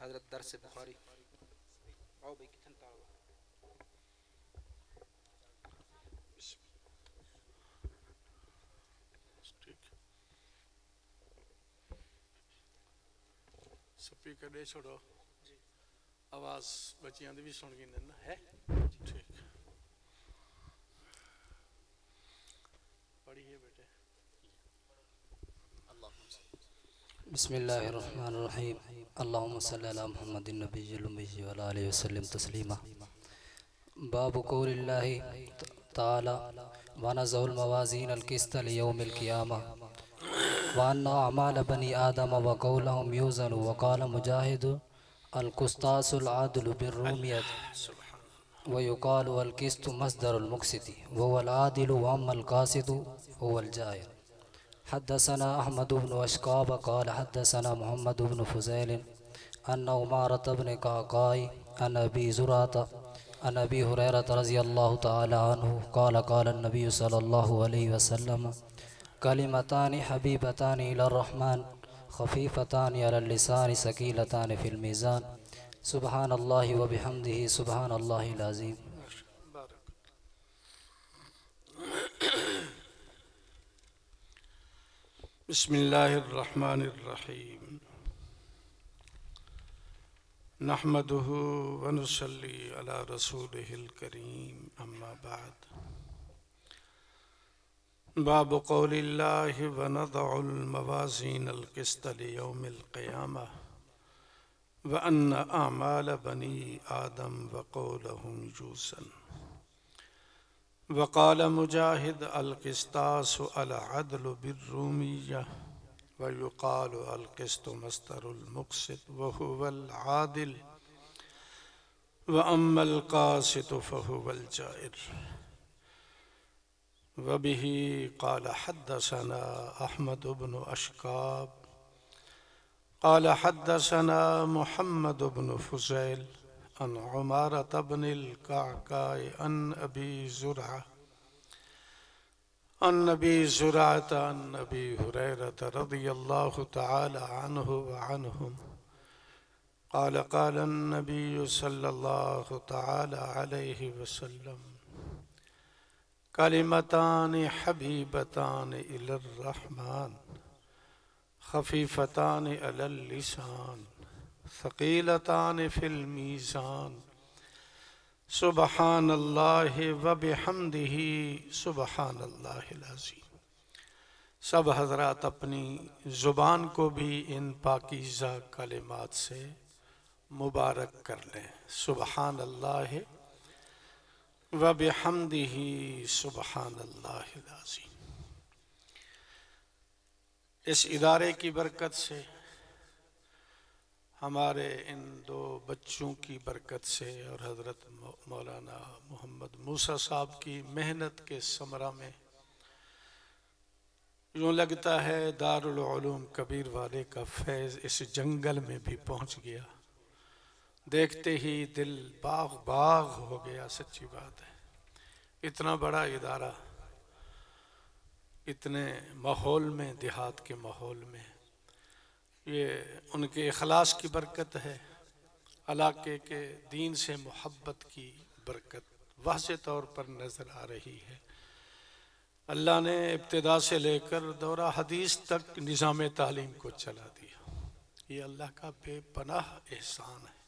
حضرت درس بخاری آؤ بھائی کتن تاو سپیکر دے چھوڑو آواز بچیاں دی بھی سن گئی نا ہے ٹھیک پڑھیے بیٹے بسم اللہ الرحمن الرحیم اللہم صلی علی محمد النبی الامی وعلی آلہ وسلم تسلیما باب قول اللہ تعالی ونضع الموازین القسط لیوم القیامہ وان اعمال بنی آدم وقولهم یوزن وقال مجاہد القسطاس العادل بالرومیت ويقال القسط مصدر المقسط وهو العادل واما القاسط هو الجائر. حدثنا احمد بن اشقاب قال حدثنا محمد بن فزيل ان عمارة بن قعقاع عن ابي زرعة عن ابي هريرة رضي الله تعالى عنه قال قال النبي صلى الله عليه وسلم كلمتان حبيبتان الى الرحمن خفيفتان على اللسان ثقيلتان في الميزان سبحان الله وبحمده سبحان الله العظيم. بسم اللہ الرحمن الرحیم نحمده ونصلی علی رسوله الکریم اما بعد باب قول اللہ ونضع الموازین القسط لیوم القیامہ وان اعمال بنی آدم وقولهم یوزن وقال مجاہد القسطاس العدل بالرومیہ ويقال القسط مصدر المقسط وهو العادل وأما القاسط فهو الجائر. وبه قال حدثنا أحمد بن أشقاب قال حدثنا محمد بن فزيل عن عمارة بن القعقاع عن أبي زرعة عن أبي زرعة عن أبي هريرة رضي الله تعالى عنه وعنهم قال قال النبي صلى الله تعالى عليه وسلم كلمتان حبيبتان إلى الرحمن خفيفتان على اللسان ثقيلتان في الميزان سبحان اللہ وبحمدہ سبحان اللہ العظیم. سب حضرات اپنی زبان کو بھی ان پاکیزہ کلمات سے مبارک کر لیں. سبحان اللہ وبحمدہ سبحان اللہ العظیم. اس ادارے کی برکت سے ہمارے ان دو بچوں کی برکت سے اور حضرت مولانا محمد موسیٰ صاحب کی محنت کے ثمرہ میں یوں لگتا ہے دارالعلوم کبیر والے کا فیض اس جنگل میں بھی پہنچ گیا. دیکھتے ہی دل باغ باغ ہو گیا. سچی بات ہے. اتنا بڑا ادارہ اتنے ماحول میں دیہات کے ماحول میں یہ ان کے اخلاص کی برکت ہے. علاقے کے دین سے محبت کی برکت واضح طور پر نظر آ رہی ہے. اللہ نے ابتدا سے لے کر دورہ حدیث تک نظام تعلیم کو چلا دیا. یہ اللہ کا بے پناہ احسان ہے.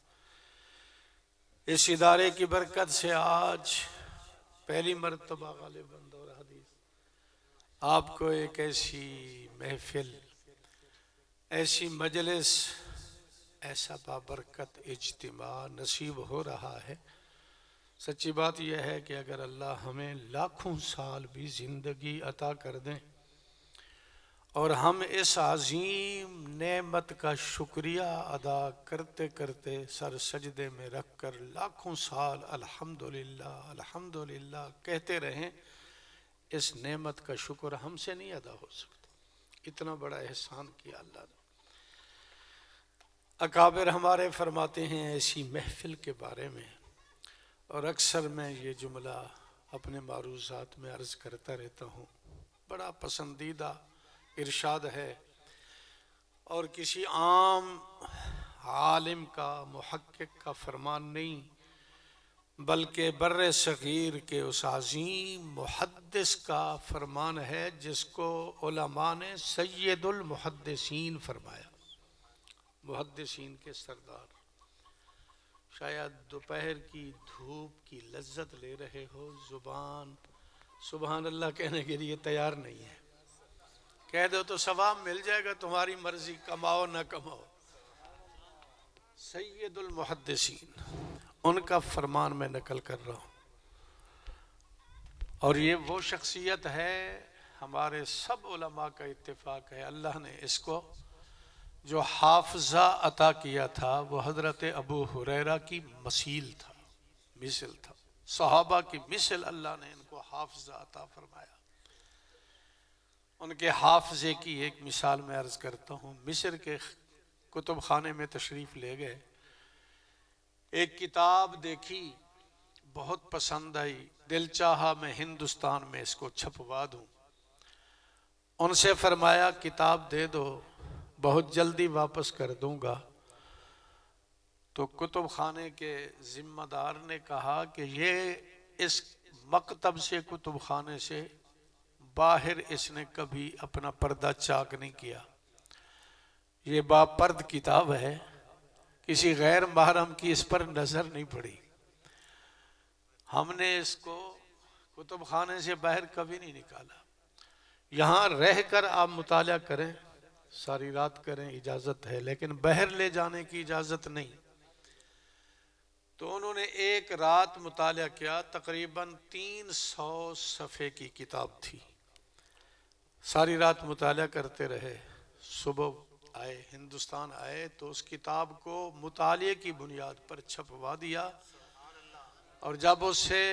اس ادارے کی برکت سے آج پہلی مرتبہ غالباً دورہ حدیث آپ کو ایک ایسی محفل ایسی مجلس ایسا بابرکت اجتماع نصیب ہو رہا ہے. سچی بات یہ ہے کہ اگر اللہ ہمیں لاکھوں سال بھی زندگی عطا کر دیں اور ہم اس عظیم نعمت کا شکریہ ادا کرتے کرتے سر سجدے میں رکھ کر لاکھوں سال الحمدللہ الحمدللہ کہتے رہیں، اس نعمت کا شکر ہم سے نہیں ادا ہو سکتا. اتنا بڑا احسان کیا اللہ نے. اکابر ہمارے فرماتے ہیں ایسی محفل کے بارے میں، اور اکثر میں یہ جملہ اپنے معروضات میں عرض کرتا رہتا ہوں، بڑا پسندیدہ ارشاد ہے اور کسی عام عالم کا محقق کا فرمان نہیں، بلکہ بر صغیر کے اس عظیم محدث کا فرمان ہے جس کو علماء نے سید المحدثین فرمایا، محدثین کے سردار۔ شاید دوپہر کی دھوپ کی لذت لے رہے ہو، زبان سبحان اللہ کہنے کے لیے تیار نہیں ہے، کہہ دو تو ثواب مل جائے گا، تمہاری مرضی، کماؤ نہ کماؤ۔ سید المحدثین، ان کا فرمان میں نقل کر رہا ہوں، اور یہ وہ شخصیت ہے، ہمارے سب علماء کا اتفاق ہے، اللہ نے اس کو جو حافظہ عطا کیا تھا وہ حضرت ابو ہریرہ کی مثیل تھا، مثل تھا، صحابہ کی مثل اللہ نے ان کو حافظہ عطا فرمایا۔ ان کے حافظے کی ایک مثال میں عرض کرتا ہوں۔ مصر کے کتب خانے میں تشریف لے گئے، ایک کتاب دیکھی، بہت پسند آئی، دل چاہا میں ہندوستان میں اس کو چھپوا دوں۔ ان سے فرمایا کتاب دے دو، بہت جلدی واپس کر دوں گا۔ تو کتب خانے کے ذمہ دار نے کہا کہ یہ اس مکتب سے، کتب خانے سے باہر اس نے کبھی اپنا پردہ چاک نہیں کیا، یہ باپرد کتاب ہے، کسی غیر محرم کی اس پر نظر نہیں پڑی، ہم نے اس کو کتب خانے سے باہر کبھی نہیں نکالا، یہاں رہ کر آپ مطالعہ کریں، ساری رات کریں، اجازت ہے، لیکن باہر لے جانے کی اجازت نہیں۔ تو انہوں نے ایک رات مطالعہ کیا، تقریباً 300 صفحے کی کتاب تھی، ساری رات مطالعہ کرتے رہے، صبح آئے، ہندوستان آئے تو اس کتاب کو مطالعے کی بنیاد پر چھپوا دیا، اور جب اس سے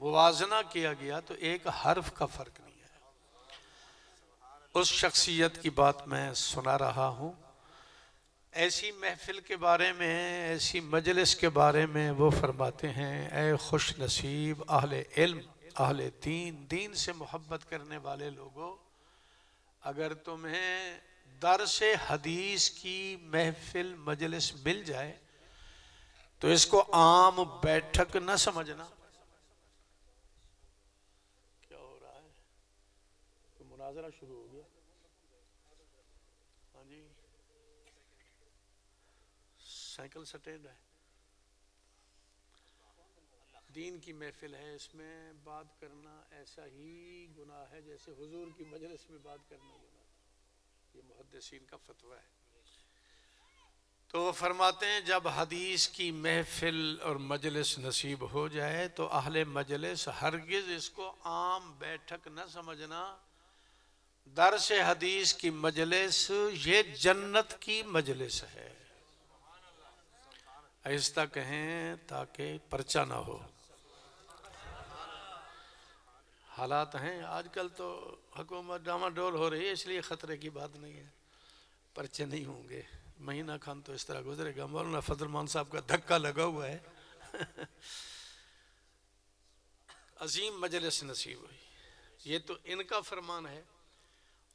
موازنہ کیا گیا تو ایک حرف کا فرق نہیں ہے۔ اس شخصیت کی بات میں سنا رہا ہوں۔ ایسی محفل کے بارے میں، ایسی مجلس کے بارے میں وہ فرماتے ہیں، اے خوش نصیب اہل علم، اہل دین، دین سے محبت کرنے والے لوگوں، اگر تمہیں درس حدیث کی محفل مجلس مل جائے تو اس کو عام بیٹھک نہ سمجھنا۔ کیا ہو رہا ہے؟ تو مناظرہ شروع ہو گیا؟ ہاں جی، سائیکل سٹینڈ ہے، دین کی محفل ہے، اس میں بات کرنا ایسا ہی گناہ ہے جیسے حضور کی مجلس میں بات کرنا گناہ ہے، یہ محدثین کا فتویٰ ہے۔ تو وہ فرماتے ہیں جب حدیث کی محفل اور مجلس نصیب ہو جائے تو اہل مجلس ہرگز اس کو عام بیٹھک نہ سمجھنا، درس حدیث کی مجلس یہ جنت کی مجلس ہے، آہستہ کہیں تاکہ پرچہ نہ ہو۔ حالات ہیں آج کل تو حکومت ڈاما ڈول ہو رہی ہے، اس لیے خطرے کی بات نہیں ہے، پرچے نہیں ہوں گے، مہینہ کھان تو اس طرح گزرے گا۔ مولانا فضل الرحمان صاحب کا دھکا لگا ہوا ہے۔ عظیم مجلس نصیب ہوئی، یہ تو ان کا فرمان ہے،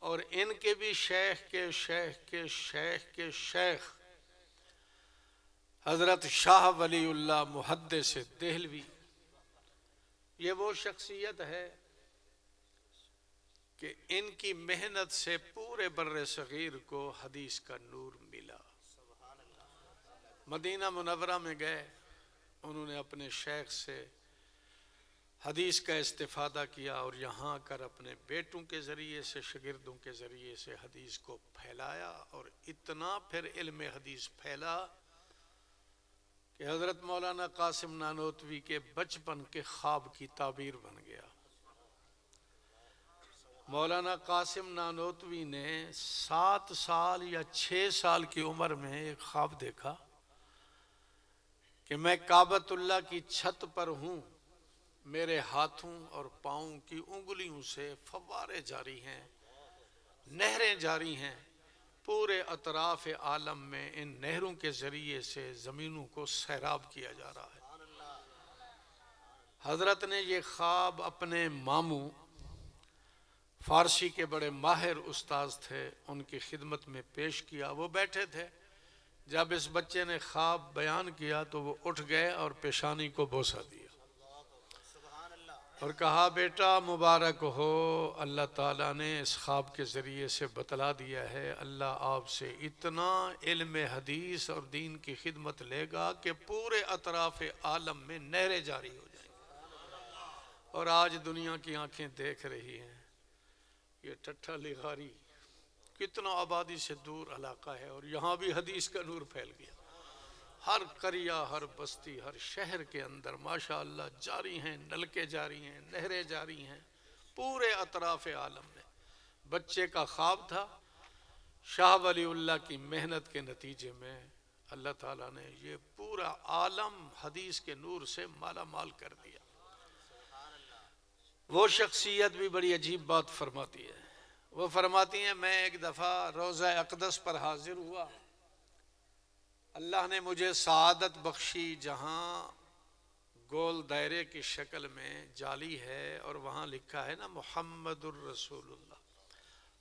اور ان کے بھی شیخ کے شیخ کے شیخ کے شیخ حضرت شاہ ولی اللہ محدث دہلوی، یہ وہ شخصیت ہے کہ ان کی محنت سے پورے بر صغیر کو حدیث کا نور ملا۔ مدینہ منورہ میں گئے، انہوں نے اپنے شیخ سے حدیث کا استفادہ کیا، اور یہاں کر اپنے بیٹوں کے ذریعے سے، شاگردوں کے ذریعے سے حدیث کو پھیلایا، اور اتنا پھر علم حدیث پھیلا کہ حضرت مولانا قاسم نانوتوی کے بچپن کے خواب کی تعبیر بن گیا۔ مولانا قاسم نانوتوی نے 7 سال یا 6 سال کی عمر میں ایک خواب دیکھا کہ میں کعبۃ اللہ کی چھت پر ہوں، میرے ہاتھوں اور پاؤں کی انگلیوں سے فوارے جاری ہیں، نہریں جاری ہیں، پورے اطراف عالم میں ان نہروں کے ذریعے سے زمینوں کو سیراب کیا جا رہا ہے۔ حضرت نے یہ خواب اپنے ماموں، فارسی کے بڑے ماہر استاذ تھے، ان کی خدمت میں پیش کیا، وہ بیٹھے تھے، جب اس بچے نے خواب بیان کیا تو وہ اٹھ گئے اور پیشانی کو بوسہ دیا اور کہا بیٹا مبارک ہو، اللہ تعالیٰ نے اس خواب کے ذریعے سے بتلا دیا ہے اللہ آپ سے اتنا علم حدیث اور دین کی خدمت لے گا کہ پورے اطراف عالم میں نہریں جاری ہو جائیں گی۔ اور آج دنیا کی آنکھیں دیکھ رہی ہیں یہ ٹھٹھا لغاری کتنا آبادی سے دور علاقہ ہے، اور یہاں بھی حدیث کا نور پھیل گیا۔ ہر قریہ، ہر بستی، ہر شہر کے اندر ماشاءاللہ جاری ہیں، نلکے جاری ہیں، نہریں جاری ہیں پورے اطراف عالم میں۔ بچے کا خواب تھا، شاہ ولی اللہ کی محنت کے نتیجے میں اللہ تعالیٰ نے یہ پورا عالم حدیث کے نور سے مالا مال کر دیا۔ وہ شخصیت بھی بڑی عجیب بات فرماتی ہے، وہ فرماتی ہیں میں ایک دفعہ روضہ اقدس پر حاضر ہوا، اللہ نے مجھے سعادت بخشی جہاں گول دائرے کی شکل میں جالی ہے اور وہاں لکھا ہے نا محمد الرسول اللہ،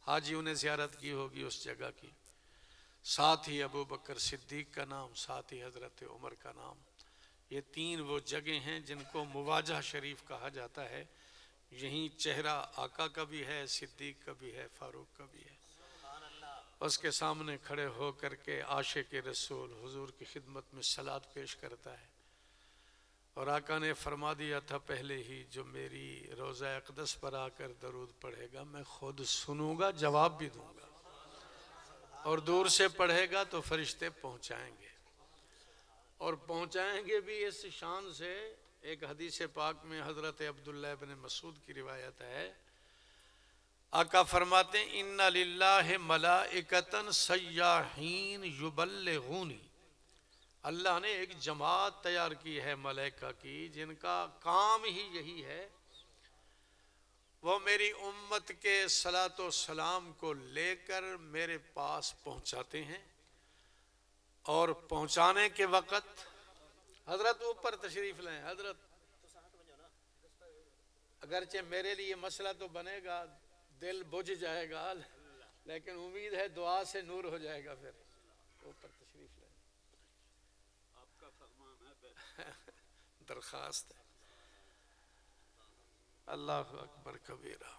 حاجیوں نے زیارت کی ہوگی اس جگہ کی، ساتھ ہی ابو بکر صدیق کا نام، ساتھ ہی حضرت عمر کا نام۔ یہ تین وہ جگہ ہیں جن کو مواجہ شریف کہا جاتا ہے، یہیں چہرہ آقا کا بھی ہے، صدیق کا بھی ہے، فاروق کا بھی ہے۔ اس کے سامنے کھڑے ہو کر کے عاشق رسول حضور کی خدمت میں صلوات پیش کرتا ہے، اور آقا نے فرما دیا تھا پہلے ہی جو میری روضہ اقدس پر آ کر درود پڑھے گا میں خود سنوں گا، جواب بھی دوں گا، اور دور سے پڑھے گا تو فرشتے پہنچائیں گے، اور پہنچائیں گے بھی اس شان سے۔ ایک حدیث پاک میں حضرت عبداللہ ابن مسعود کی روایت ہے، آقا فرماتے ہیں ان للہ ملائکۃ سیاحین یبلغونی، اللہ نے ایک جماعت تیار کی ہے ملائکہ کی جن کا کام ہی یہی ہے، وہ میری امت کے صلاۃ و سلام کو لے کر میرے پاس پہنچاتے ہیں، اور پہنچانے کے وقت حضرت اوپر تشریف لائیں، حضرت اگرچہ میرے لیے مسئلہ تو بنے گا، دل بجھ جائے گا، لیکن امید ہے دعا سے نور ہو جائے گا۔ پھر اوپر تشریف لائیں، آپ کا فرمان ہے، درخواست ہے۔ اللہ اکبر کبیرہ۔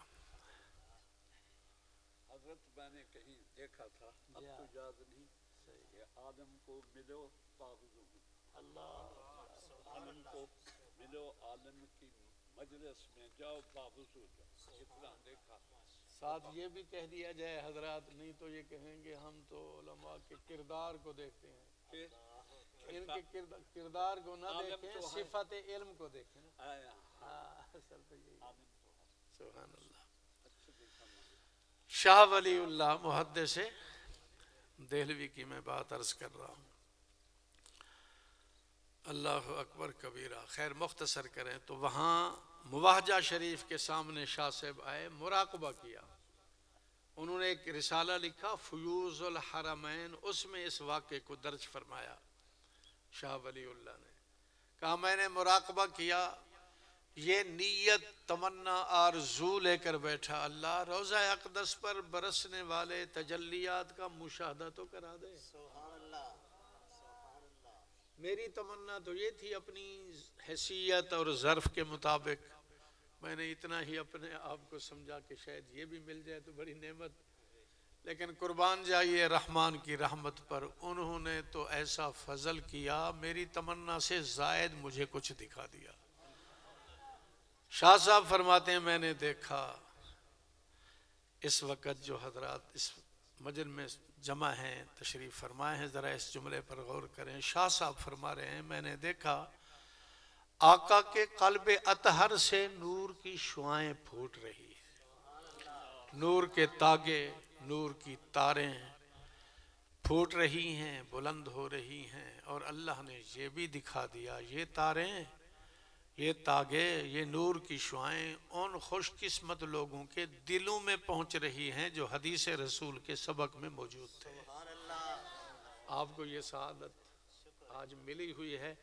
حضرت میں نے کہیں دیکھا تھا، اب تو یاد نہیں کہ آدم کو ملو باغزوں میں، عالم کو ملو، عالم کی مجلس میں جاؤ باوضو جاؤ، اتنا دیکھا۔ ساتھ یہ بھی کہہ دیا جائے حضرات، نہیں تو یہ کہیں گے ہم تو علماء کے کردار کو دیکھتے ہیں، ان کے کردار کو نہ دیکھیں، صفت علم کو دیکھیں۔ سبحان اللہ۔ شاہ ولی اللہ محدث دہلوی کی میں بات عرض کر رہا ہوں، اللہ اکبر کبیرہ۔ خیر مختصر کریں تو وہاں مواجہ شریف کے سامنے شاہ صاحب آئے، مراقبہ کیا، انہوں نے ایک رسالہ لکھا فیوز الحرمین، اس میں اس واقعے کو درج فرمایا۔ شاہ ولی اللہ نے کہا میں نے مراقبہ کیا، یہ نیت تمنا آرزو لے کر بیٹھا اللہ روضہ اقدس پر برسنے والے تجلیات کا مشاہدہ تو کرا دے۔ میری تمنا تو یہ تھی اپنی حیثیت اور ظرف کے مطابق، میں نے اتنا ہی اپنے آپ کو سمجھا کہ شاید یہ بھی مل جائے تو بڑی نعمت، لیکن قربان جائیے رحمان کی رحمت پر، انہوں نے تو ایسا فضل کیا، میری تمنا سے زائد مجھے کچھ دکھا دیا۔ شاہ صاحب فرماتے ہیں میں نے دیکھا اس وقت جو حضرات اس مجلس میں جمع ہیں تشریف فرمائے ہیں، ذرا اس جملے پر غور کریں۔ شاہ صاحب فرما رہے ہیں میں نے دیکھا آقا کے قلب اطہر سے نور کی شعائیں پھوٹ رہی ہیں، نور کے تاگے، نور کی تاریں پھوٹ رہی ہیں، بلند ہو رہی ہیں، اور اللہ نے یہ بھی دکھا دیا یہ تاریں، یہ تاگے، یہ نور کی شعائیں ان خوش قسمت لوگوں کے دلوں میں پہنچ رہی ہیں جو حدیث رسول کے سبق میں موجود تھے۔ آپ کو یہ سعادت آج ملی ہوئی ہے،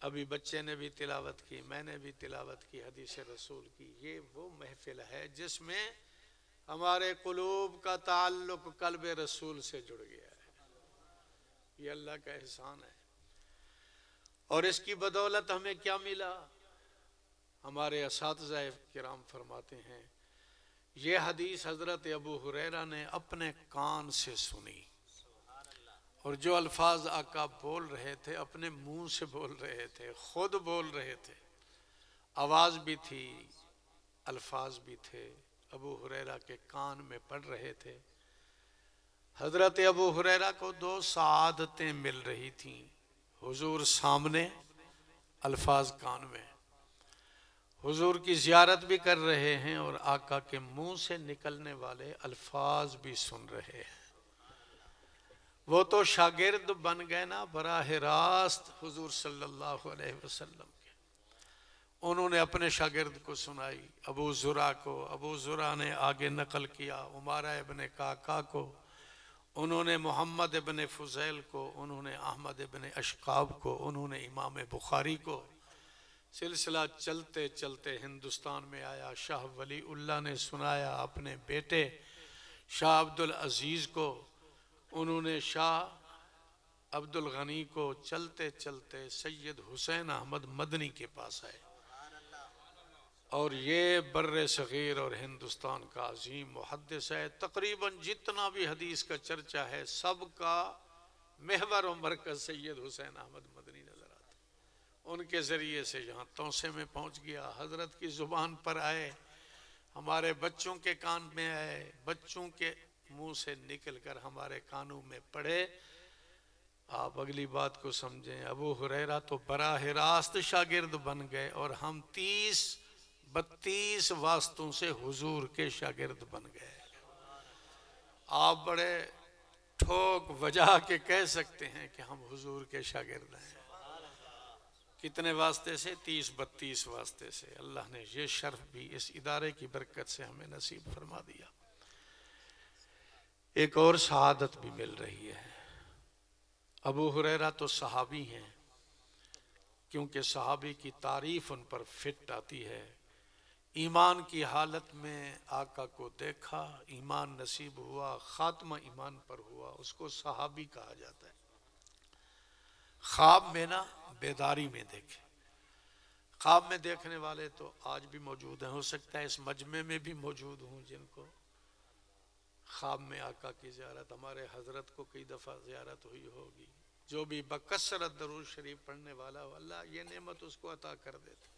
ابھی بچے نے بھی تلاوت کی، میں نے بھی تلاوت کی حدیث رسول کی۔ یہ وہ محفل ہے جس میں ہمارے قلوب کا تعلق قلب رسول سے جڑ گیا ہے، یہ اللہ کا احسان ہے۔ اور اس کی بدولت ہمیں کیا ملا؟ ہمارے اساتذہ کرام فرماتے ہیں یہ حدیث حضرت ابو ہریرہ نے اپنے کان سے سنی، اور جو الفاظ آقا بول رہے تھے اپنے منہ سے بول رہے تھے، خود بول رہے تھے، آواز بھی تھی، الفاظ بھی تھے، ابو ہریرہ کے کان میں پڑ رہے تھے۔ حضرت ابو ہریرہ کو دو سعادتیں مل رہی تھیں، حضور سامنے، الفاظ کان میں، حضور کی زیارت بھی کر رہے ہیں اور آقا کے منہ سے نکلنے والے الفاظ بھی سن رہے ہیں۔ وہ تو شاگرد بن گئے نا براہ راست حضور صلی اللہ علیہ وسلم کے۔ انہوں نے اپنے شاگرد کو سنائی، ابو زرع کو، ابو زرع نے آگے نقل کیا عمارہ ابن کعکع کو، انہوں نے محمد ابن فضیل کو، انہوں نے احمد ابن اشقاب کو، انہوں نے امام بخاری کو۔ سلسلہ چلتے چلتے ہندوستان میں آیا، شاہ ولی اللہ نے سنایا اپنے بیٹے شاہ عبد العزیز کو، انہوں نے شاہ عبد الغنی کو، چلتے چلتے سید حسین احمد مدنی کے پاس آئے۔ اور یہ بر صغیر اور ہندوستان کا عظیم محدث ہے، تقریباً جتنا بھی حدیث کا چرچہ ہے سب کا محور و مرکز سید حسین احمد مدنی نظر آتا ہے۔ ان کے ذریعے سے یہاں توسے میں پہنچ گیا، حضرت کی زبان پر آئے، ہمارے بچوں کے کان میں آئے، بچوں کے منہ سے نکل کر ہمارے کانوں میں پڑے۔ آپ اگلی بات کو سمجھیں، ابو ہریرہ تو براہ راست شاگرد بن گئے اور ہم 32 واسطوں سے حضور کے شاگرد بن گئے۔ آپ بڑے ٹھوک وجہ کے کہہ سکتے ہیں کہ ہم حضور کے شاگرد ہیں۔ کتنے واسطے سے؟ 30-32 واسطے سے۔ اللہ نے یہ شرف بھی اس ادارے کی برکت سے ہمیں نصیب فرما دیا۔ ایک اور سعادت بھی مل رہی ہے۔ ابو ہریرہ تو صحابی ہیں، کیونکہ صحابی کی تعریف ان پر فٹ آتی ہے۔ ایمان کی حالت میں آقا کو دیکھا، ایمان نصیب ہوا، خاتمہ ایمان پر ہوا، اس کو صحابی کہا جاتا ہے۔ خواب میں نہ، بیداری میں دیکھے۔ خواب میں دیکھنے والے تو آج بھی موجود ہیں، ہو سکتا ہے اس مجمع میں بھی موجود ہوں جن کو خواب میں آقا کی زیارت، ہمارے حضرت کو کئی دفعہ زیارت ہوئی ہوگی۔ جو بھی بکثرت درود شریف پڑھنے والا ہو، اللہ یہ نعمت اس کو عطا کر دیتا۔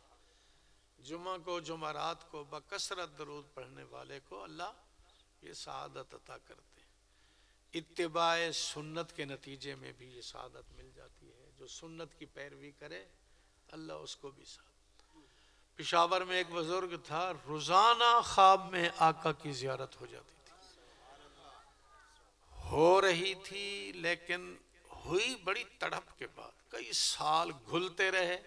جمعہ کو، جمعرات کو بکثرت درود پڑھنے والے کو اللہ یہ سعادت عطا کرتے ہیں۔ اتباع سنت کے نتیجے میں بھی یہ سعادت مل جاتی ہے۔ جو سنت کی پیروی کرے اللہ اس کو بھی سعادت۔ پشاور میں ایک بزرگ تھا، روزانہ خواب میں آقا کی زیارت ہو جاتی تھی، ہو رہی تھی، لیکن ہوئی بڑی تڑپ کے بعد، کئی سال گھلتے رہے،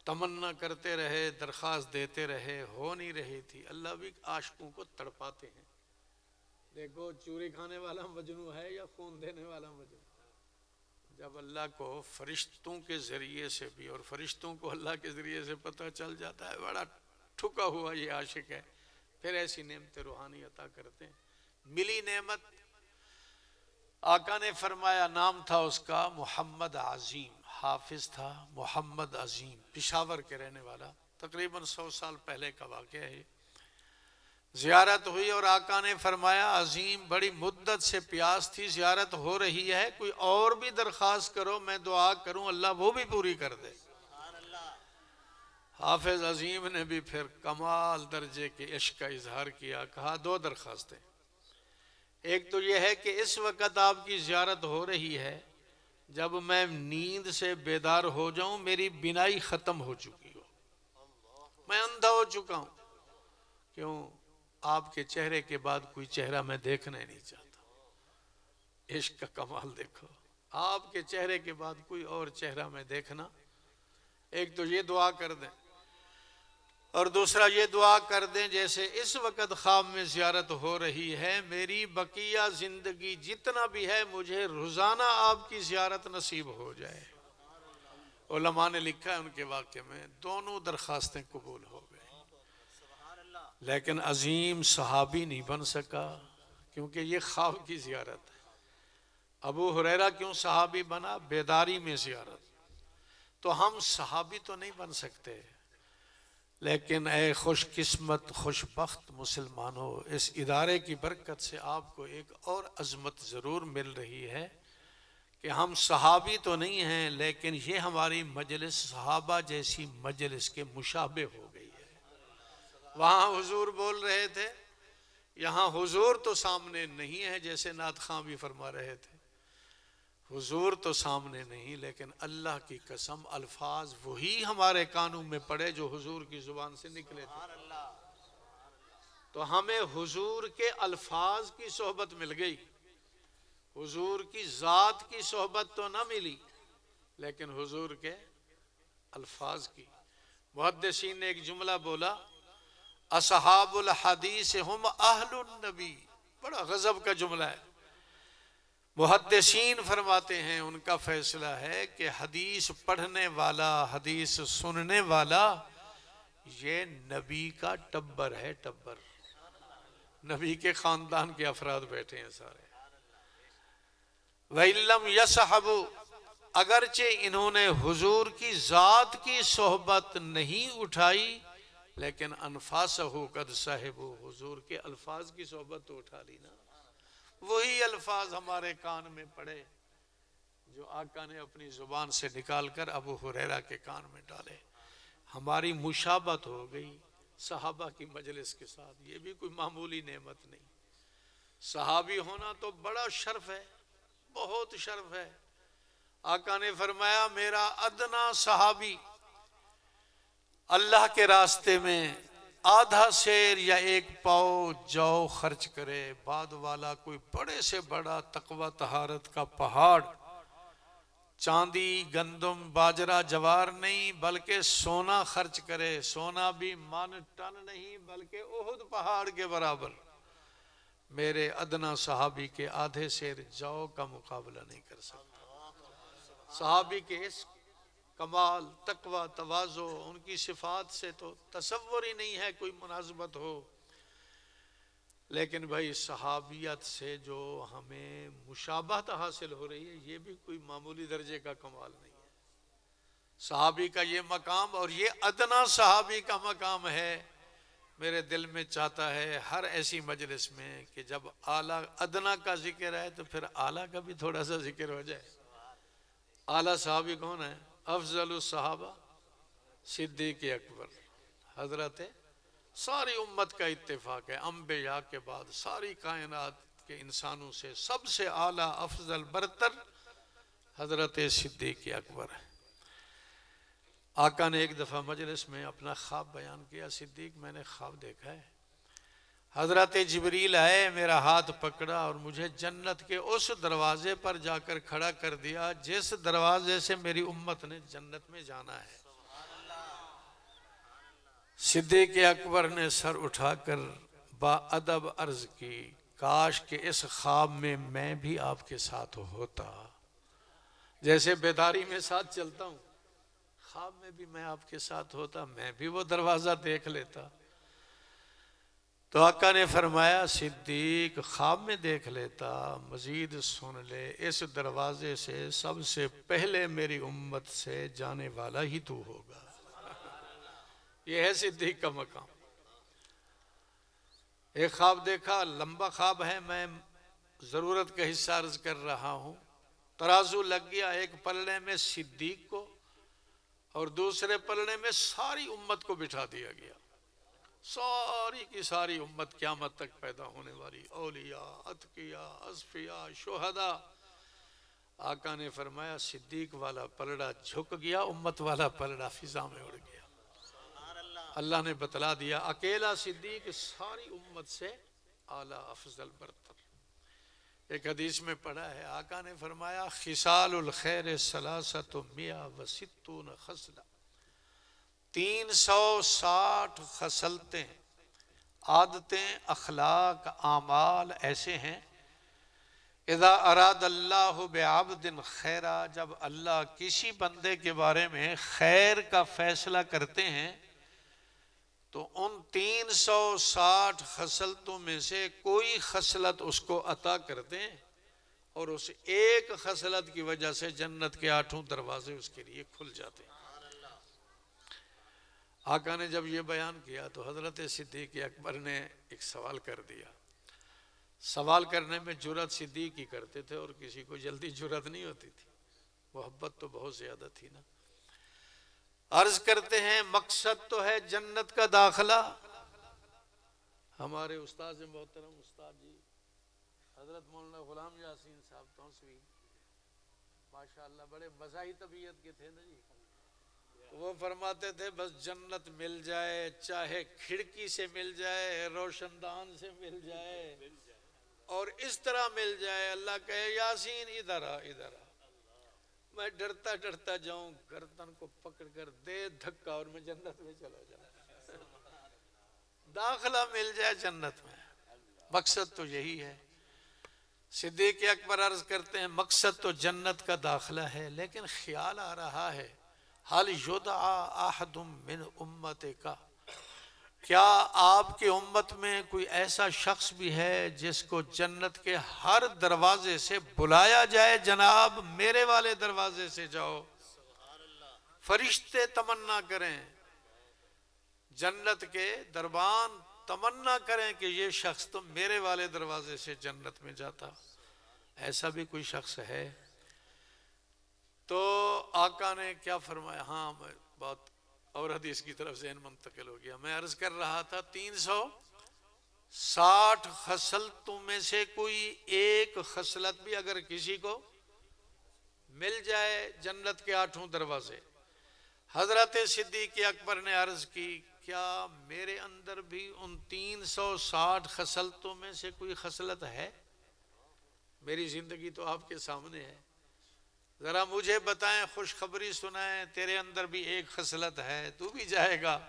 تمنا کرتے رہے، درخواست دیتے رہے، ہو نہیں رہی تھی۔ اللہ بھی عاشقوں کو تڑپاتے ہیں۔ دیکھو چوری کھانے والا مجنوں ہے یا خون دینے والا مجنوں؟ جب اللہ کو فرشتوں کے ذریعے سے بھی، اور فرشتوں کو اللہ کے ذریعے سے پتہ چل جاتا ہے بڑا ٹھکا ہوا یہ عاشق ہے، پھر ایسی نعمت روحانی عطا کرتے ہیں۔ ملی نعمت، آقا نے فرمایا، نام تھا اس کا محمد عظیم، حافظ تھا محمد عظیم، پشاور کے رہنے والا، تقریباً 100 سال پہلے کا واقعہ ہے۔ زیارت ہوئی اور آقا نے فرمایا، عظیم بڑی مدت سے پیاس تھی، زیارت ہو رہی ہے، کوئی اور بھی درخواست کرو، میں دعا کروں اللہ وہ بھی پوری کر دے۔ حافظ عظیم نے بھی پھر کمال درجے کے عشق کا اظہار کیا، کہا 2 درخواستیں۔ ایک تو یہ ہے کہ اس وقت آپ کی زیارت ہو رہی ہے، جب میں نیند سے بیدار ہو جاؤں میری بینائی ختم ہو چکی ہو، میں اندھا ہو چکا ہوں، کیوں؟ آپ کے چہرے کے بعد کوئی چہرہ میں دیکھنا ہی نہیں چاہتا۔ عشق کا کمال دیکھو، آپ کے چہرے کے بعد کوئی اور چہرہ میں دیکھنا۔ ایک تو یہ دعا کر دیں، اور دوسرا یہ دعا کر دیں جیسے اس وقت خواب میں زیارت ہو رہی ہے، میری بقیہ زندگی جتنا بھی ہے مجھے روزانہ آپ کی زیارت نصیب ہو جائے۔ علماء نے لکھا ہے ان کے واقعے میں دونوں درخواستیں قبول ہو گئیں، لیکن عظیم صحابی نہیں بن سکا، کیونکہ یہ خواب کی زیارت ہے۔ ابو ہریرہ کیوں صحابی بنا؟ بیداری میں زیارت. تو ہم صحابی تو نہیں بن سکتے، لیکن اے خوش قسمت خوش بخت مسلمانوں، اس ادارے کی برکت سے آپ کو ایک اور عظمت ضرور مل رہی ہے کہ ہم صحابی تو نہیں ہیں، لیکن یہ ہماری مجلس صحابہ جیسی مجلس کے مشابہ ہو گئی ہے. وہاں حضور بول رہے تھے، یہاں حضور تو سامنے نہیں ہے، جیسے نعت خواں بھی فرما رہے تھے، حضور تو سامنے نہیں، لیکن اللہ کی قسم الفاظ وہی ہمارے کانوں میں پڑے جو حضور کی زبان سے نکلے تھے. تو ہمیں حضور کے الفاظ کی صحبت مل گئی، حضور کی ذات کی صحبت تو نہ ملی، لیکن حضور کے الفاظ کی. محدثین نے ایک جملہ بولا، اصحاب الحدیث ہم اہل النبی. بڑا غضب کا جملہ ہے. محدثین فرماتے ہیں ان کا فیصلہ ہے کہ حدیث پڑھنے والا، حدیث سننے والا، یہ نبی کا ٹبر ہے. ٹبر نبی کے خاندان کے افراد بیٹھے ہیں سارے. وَإِلَّمْ يَصْحَبُوا، اگرچہ انہوں نے حضور کی ذات کی صحبت نہیں اٹھائی، لیکن انفاسہ قد صاحبو، حضور کے الفاظ کی صحبت تو اٹھا لی نا. وہی الفاظ ہمارے کان میں پڑے جو آقا نے اپنی زبان سے نکال کر ابو ہریرہ کے کان میں ڈالے. ہماری مشابہت ہو گئی صحابہ کی مجلس کے ساتھ. یہ بھی کوئی معمولی نعمت نہیں. صحابی ہونا تو بڑا شرف ہے، بہت شرف ہے. آقا نے فرمایا میرا ادنا صحابی اللہ کے راستے میں آدھا سیر یا ایک پاؤ جو خرچ کرے، بعد والا کوئی بڑے سے بڑا تقوی طہارت کا پہاڑ، چاندی گندم باجرہ جوار نہیں بلکہ سونا خرچ کرے، سونا بھی من ٹن نہیں بلکہ احد پہاڑ کے برابر، میرے ادنا صحابی کے آدھے سیر جو کا مقابلہ نہیں کر سکتا. صحابی کے اس کمال، تقوی، تواضع، ان کی صفات سے تو تصور ہی نہیں ہے کوئی مناسبت ہو. لیکن بھائی صحابیت سے جو ہمیں مشابہت حاصل ہو رہی ہے، یہ بھی کوئی معمولی درجے کا کمال نہیں ہے. صحابی کا یہ مقام اور یہ ادنا صحابی کا مقام ہے. میرے دل میں چاہتا ہے ہر ایسی مجلس میں کہ جب اعلیٰ ادنا کا ذکر ہے تو پھر اعلیٰ کا بھی تھوڑا سا ذکر ہو جائے. اعلیٰ صحابی کون ہے؟ افضل الصحابہ صدیق اکبر. حضرت ساری امت کا اتفاق ہے، انبیاء کے بعد ساری کائنات کے انسانوں سے سب سے اعلیٰ افضل برتر حضرت صدیق اکبر ہے. آقا نے ایک دفعہ مجلس میں اپنا خواب بیان کیا. صدیق میں نے خواب دیکھا ہے، حضرت جبریل آئے، میرا ہاتھ پکڑا اور مجھے جنت کے اس دروازے پر جا کر کھڑا کر دیا جس دروازے سے میری امت نے جنت میں جانا ہے. صدیق اکبر نے سر اٹھا کر با ادب عرض کی، کاش کہ اس خواب میں میں بھی آپ کے ساتھ ہوتا. جیسے بیداری میں ساتھ چلتا ہوں، خواب میں بھی میں آپ کے ساتھ ہوتا، میں بھی وہ دروازہ دیکھ لیتا. تو آقا نے فرمایا صدیق خواب میں دیکھ لیتا، مزید سن لے، اس دروازے سے سب سے پہلے میری امت سے جانے والا ہی تو ہوگا. یہ ہے صدیق کا مقام. ایک خواب دیکھا، لمبا خواب ہے، میں ضرورت کا حصہ عرض کر رہا ہوں. ترازو لگ گیا، ایک پلڑے میں صدیق کو اور دوسرے پلڑے میں ساری امت کو بٹھا دیا گیا. ساری کی ساری امت قیامت تک پیدا ہونے والی، اولیاء، اتقیاء، اصفیاء، شہداء. آقا نے فرمایا صدیق والا پلڑا جھک گیا، امت والا پلڑا فضا میں اڑ گیا. اللہ نے بتلا دیا اکیلا صدیق ساری امت سے اعلیٰ افضل برتر. ایک حدیث میں پڑھا ہے، آقا نے فرمایا خصال الخیر ثلاثۃ مئہ وستون خصلہ، 360 خصلتیں، عادتیں، اخلاق، اعمال ایسے ہیں، اذا اراد اللہ بعبد خیرا، جب اللہ کسی بندے کے بارے میں خیر کا فیصلہ کرتے ہیں تو ان 360 خصلتوں میں سے کوئی خصلت اس کو عطا کرتے ہیں اور اس ایک خصلت کی وجہ سے جنت کے 8 دروازے اس کے لیے کھل جاتے ہیں۔ آقا نے جب یہ بیان کیا تو حضرت صدیق اکبر نے ایک سوال کر دیا۔ سوال کرنے میں جرأت صدیق ہی کرتے تھے اور کسی کو جلدی جرأت نہیں ہوتی تھی، محبت تو بہت زیادہ تھی نا۔ عرض کرتے ہیں مقصد تو ہے جنت کا داخلہ۔ ہمارے استاد محترم استاد جی حضرت مولانا غلام یاسین صاحب توسوی ماشاءاللہ بڑے مزاحی طبیعت کے تھے نا جی، وہ فرماتے تھے بس جنت مل جائے، چاہے کھڑکی سے مل جائے، روشن دان سے مل جائے، اور اس طرح مل جائے اللہ کہے یاسین ادھر آ ادھر آ، میں ڈرتا ڈرتا جاؤں گردن کو پکڑ کر دے دھکا اور میں جنت میں چلا جاؤں، داخلہ مل جائے جنت میں۔ مقصد تو یہی ہے۔ صدیق اکبر عرض کرتے ہیں مقصد تو جنت کا داخلہ ہے، لیکن خیال آ رہا ہے حل یدعا احد من امتک، کیا آپ کی امت میں کوئی ایسا شخص بھی ہے جس کو جنت کے ہر دروازے سے بلایا جائے جناب میرے والے دروازے سے جاؤ؟ فرشتے تمنا کریں، جنت کے دربان تمنا کریں کہ یہ شخص تو میرے والے دروازے سے جنت میں جاتا، ایسا بھی کوئی شخص ہے؟ تو آقا نے کیا فرمایا؟ ہاں بات اور حدیث کی طرف ذہن منتقل ہو گیا۔ میں عرض کر رہا تھا 360 خصلتوں میں سے کوئی ایک خصلت بھی اگر کسی کو مل جائے جنت کے 8 دروازے۔ حضرت صدیق اکبر نے عرض کی کیا میرے اندر بھی ان 360 خصلتوں میں سے کوئی خصلت ہے؟ میری زندگی تو آپ کے سامنے ہے، ذرا مجھے بتائیں، خوشخبری سنائیں، تیرے اندر بھی ایک خصلت ہے، تو بھی جائے گا۔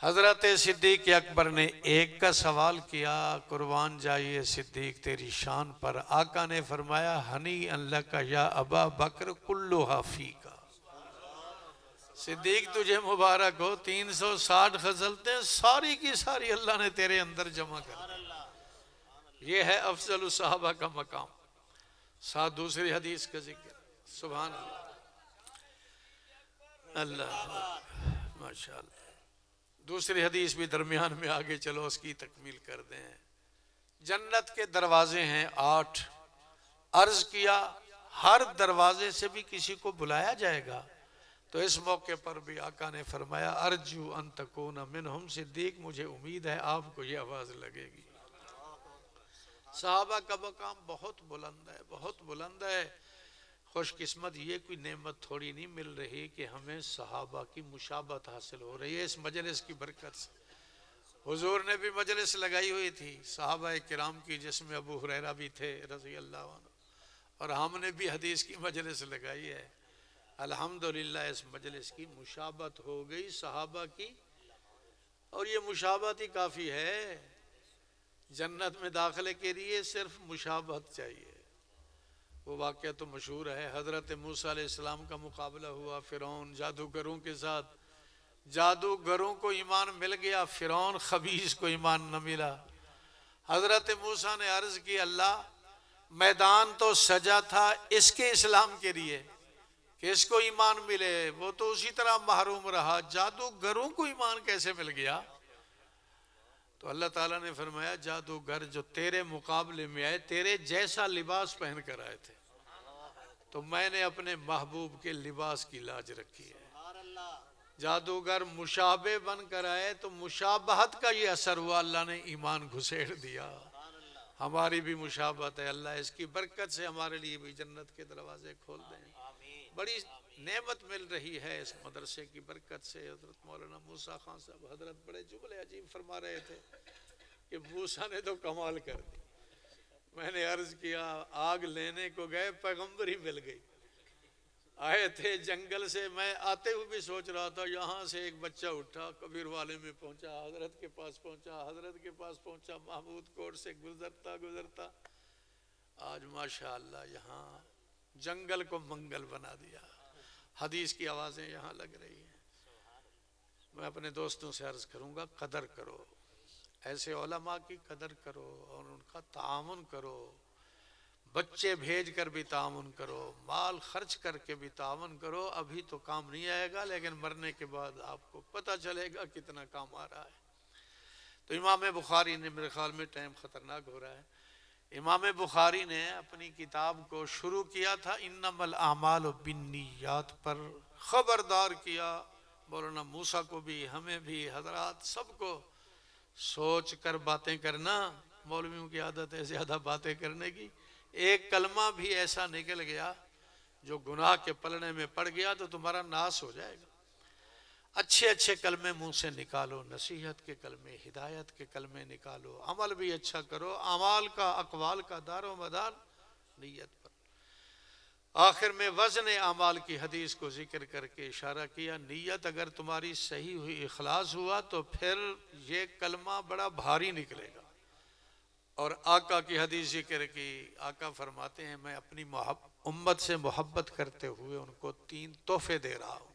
حضرت صدیق اکبر نے ایک کا سوال کیا، قربان جائیے صدیق تیری شان پر۔ آقا نے فرمایا ہنی اللہ کا یا ابا بکر کلھا فیکا، صدیق تجھے مبارک ہو، 360 خصلتیں ساری کی ساری اللہ نے تیرے اندر جمع کر دی۔ یہ ہے افضل الصحابہ کا مقام۔ ساتھ دوسری حدیث کا ذکر، سبحان اللہ، اللہ ماشاءاللہ۔ دوسری حدیث بھی درمیان میں آگے چلو اس کی تکمیل کر دیں۔ جنت کے دروازے ہیں 8، عرض کیا ہر دروازے سے بھی کسی کو بلایا جائے گا؟ تو اس موقع پر بھی آقا نے فرمایا ارجو ان تکون منہم، صدیق مجھے امید ہے آپ کو یہ آواز لگے گی۔ صحابہ کا مقام بہت بلند ہے، بہت بلند ہے۔ خوش قسمت یہ کوئی نعمت تھوڑی نہیں مل رہی کہ ہمیں صحابہ کی مشابہت حاصل ہو رہی ہے اس مجلس کی برکت سے۔ حضور نے بھی مجلس لگائی ہوئی تھی صحابہ کرام کی، جس میں ابو ہریرہ بھی تھے رضی اللہ عنہ، اور ہم نے بھی حدیث کی مجلس لگائی ہے۔ الحمدللہ اس مجلس کی مشابہت ہو گئی صحابہ کی، اور یہ مشابہت ہی کافی ہے۔ جنت میں داخلے کے لیے صرف مشابہت چاہیے۔ وہ واقعہ تو مشہور ہے، حضرت موسیٰ علیہ السلام کا مقابلہ ہوا فرعون جادوگروں کے ساتھ، جادوگروں کو ایمان مل گیا، فرعون خبیث کو ایمان نہ ملا۔ حضرت موسیٰ نے عرض کی اللہ میدان تو سجا تھا اس کے اسلام کے لیے کہ اس کو ایمان ملے، وہ تو اسی طرح محروم رہا، جادوگروں کو ایمان کیسے مل گیا؟ تو اللہ تعالیٰ نے فرمایا جادوگر جو تیرے مقابلے میں آئے تیرے جیسا لباس پہن کر آئے تھے، تو میں نے اپنے محبوب کے لباس کی لاج رکھی ہے۔ جادوگر مشابہ بن کر آئے تو مشابہت کا یہ اثر ہوا، اللہ نے ایمان گھسیڑ دیا۔ ہماری بھی مشابہت ہے، اللہ اس کی برکت سے ہمارے لیے بھی جنت کے دروازے کھول دیں۔ بڑی نعمت مل رہی ہے اس مدرسے کی برکت سے۔ حضرت مولانا موسیٰ خان صاحب حضرت بڑے جملے عجیب فرما رہے تھے کہ موسیٰ نے تو کمال کر دی۔ میں نے عرض کیا آگ لینے کو گئے پیغمبر ہی مل گئی، آئے تھے جنگل سے، میں آتے ہوئے بھی سوچ رہا تھا یہاں سے ایک بچہ اٹھا کبیر والے میں پہنچا، حضرت کے پاس پہنچا، حضرت کے پاس پہنچا، محمود کوٹ سے گزرتا آج ماشاءاللہ یہاں جنگل کو منگل بنا دیا۔ حدیث کی آوازیں یہاں لگ رہی ہیں۔ میں اپنے دوستوں سے عرض کروں گا قدر کرو، ایسے علماء کی قدر کرو اور ان کا تعاون کرو۔ بچے بھیج کر بھی تعاون کرو، مال خرچ کر کے بھی تعاون کرو، ابھی تو کام نہیں آئے گا لیکن مرنے کے بعد آپ کو پتہ چلے گا کتنا کام آ رہا ہے۔ تو امام بخاری نے، میرے خیال میں ٹائم خطرناک ہو رہا ہے، امام بخاری نے اپنی کتاب کو شروع کیا تھا انما الاعمال بالنیات پر، خبردار کیا مولانا موسیٰ کو بھی، ہمیں بھی، حضرات سب کو، سوچ کر باتیں کرنا۔ مولویوں کی عادت ہے زیادہ باتیں کرنے کی، ایک کلمہ بھی ایسا نکل گیا جو گناہ کے پلڑے میں پڑ گیا تو تمہارا ناس ہو جائے گا۔ اچھے اچھے کلمے منہ سے نکالو، نصیحت کے کلمے، ہدایت کے کلمے نکالو، عمل بھی اچھا کرو، اعمال کا، اقوال کا دار و مدار نیت پر۔ آخر میں وزن اعمال کی حدیث کو ذکر کر کے اشارہ کیا، نیت اگر تمہاری صحیح ہوئی، اخلاص ہوا تو پھر یہ کلمہ بڑا بھاری نکلے گا۔ اور آقا کی حدیث ذکر کی، آقا فرماتے ہیں میں اپنی امت سے محبت کرتے ہوئے ان کو 3 تحفے دے رہا ہوں،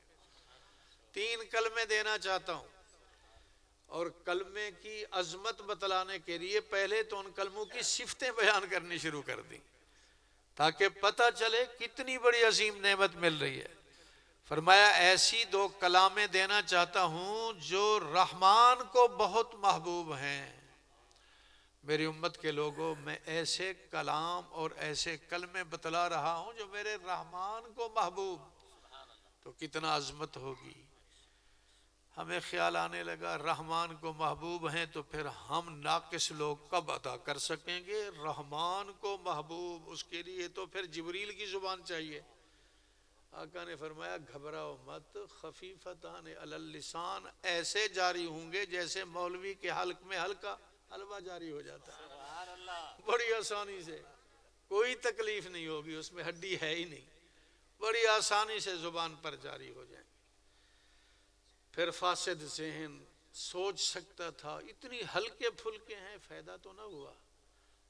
3 کلمے دینا چاہتا ہوں۔ اور کلمے کی عظمت بتلانے کے لیے پہلے تو ان کلموں کی صفتیں بیان کرنی شروع کر دیں تاکہ پتہ چلے کتنی بڑی عظیم نعمت مل رہی ہے۔ فرمایا ایسی 2 کلامیں دینا چاہتا ہوں جو رحمان کو بہت محبوب ہیں۔ میری امت کے لوگوں، میں ایسے کلام اور ایسے کلمے بتلا رہا ہوں جو میرے رحمان کو محبوب، تو کتنا عظمت ہوگی۔ ہمیں خیال آنے لگا رحمان کو محبوب ہیں تو پھر ہم ناقص لوگ کب ادا کر سکیں گے؟ رحمان کو محبوب، اس کے لیے تو پھر جبریل کی زبان چاہیے۔ آقا نے فرمایا گھبراؤ مت، خفیفتان علی اللسان، ایسے جاری ہوں گے جیسے مولوی کے حلق میں ہلکا حلوہ جاری ہو جاتا ہے، بڑی آسانی سے، کوئی تکلیف نہیں ہوگی، اس میں ہڈی ہے ہی نہیں، بڑی آسانی سے زبان پر جاری ہو جائیں گے۔ پھر فاسد ذہن سوچ سکتا تھا اتنی ہلکے پھلکے ہیں، فائدہ تو نہ ہوا۔